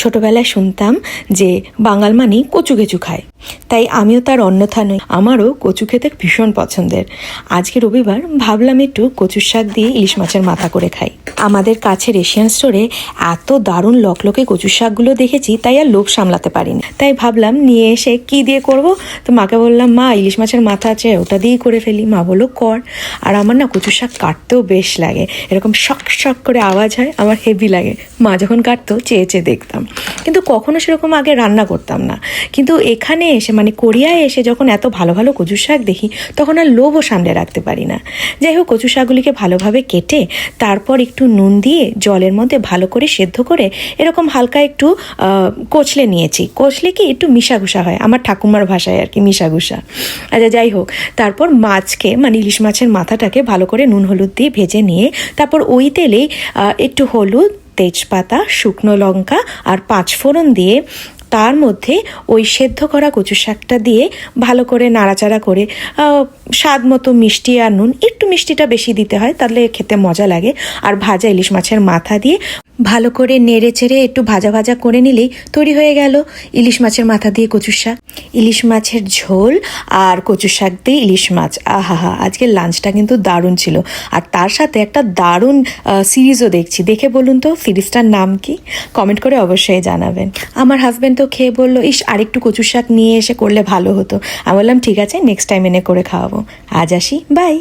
ছোটবেলায় শুনতাম যে বাঙাল মানেই কচু কেচু খায়, তাই আমিও তার অন্যথা নই। আমারও কচু খেতে ভীষণ পছন্দের। আজকে রবিবার, ভাবলাম একটু কচুর শাক দিয়ে ইলিশ মাছের মাথা করে খাই। আমাদের কাছের এশিয়ান স্টোরে এত দারুণ লকলকে কচুর শাকগুলো দেখেছি, তাই আর লোভ সামলাতে পারিনি। তাই ভাবলাম নিয়ে এসে কি দিয়ে করব। তো মাকে বললাম, মা ইলিশ মাছের মাথা আছে, ওটা দিয়েই করে ফেলি। মা বললো কর। আর আমার না কচুর শাক কাটতেও বেশ লাগে, এরকম শক শক করে আওয়াজ হয়, আমার হেভি লাগে। মা যখন কাটতো চেয়ে চেয়ে দেখতাম, কিন্তু কখনো সেরকম আগে রান্না করতাম না। কিন্তু এখানে এসে, মানে কোরিয়ায় এসে যখন এত ভালো ভালো কচুর শাক দেখি, তখন আর লোভও সামলে রাখতে পারি না। যাই হোক, কচু শাকগুলিকে ভালোভাবে কেটে তারপর একটু নুন দিয়ে জলের মধ্যে ভালো করে সেদ্ধ করে এরকম হালকা একটু কচলে নিয়েছি। কচলে কি একটু মিশাগুসা হয়, আমার ঠাকুমার ভাষায় আর কি, মিশাগুসা। আচ্ছা, যাই হোক, তারপর মাছকে, মানে ইলিশ মাছের মাথাটাকে ভালো করে নুন হলুদ দিয়ে ভেজে নিয়ে তারপর ওই তেলেই একটু হলুদ, তেজপাতা, শুকনো লঙ্কা আর 5 ফোড়ন দিয়ে তার মধ্যে ওই সেদ্ধ করা কচু শাকটা দিয়ে ভালো করে নাড়াচাড়া করে স্বাদ মতো মিষ্টি আর নুন, একটু মিষ্টিটা বেশি দিতে হয়, তাহলে খেতে মজা লাগে। আর ভাজা ইলিশ মাছের মাথা দিয়ে ভালো করে নেড়ে চেড়ে একটু ভাজা ভাজা করে নিলেই তৈরি হয়ে গেল ইলিশ মাছের মাথা দিয়ে কচুর শাক। ইলিশ মাছের ঝোল আর কচুর শাক দিয়ে ইলিশ মাছ, আহা, আজকের লাঞ্চটা কিন্তু দারুণ ছিল। আর তার সাথে একটা দারুণ সিরিজও দেখছি। দেখে বলুন তো সিরিজটার নাম কি? কমেন্ট করে অবশ্যই জানাবেন। আমার হাজব্যান্ড তো খেয়ে বললো, ইস আরেকটু কচুর শাক নিয়ে এসে করলে ভালো হতো। আমি বললাম ঠিক আছে, নেক্সট টাইম এনে করে খাওয়াবো। আজ আসি, বাই।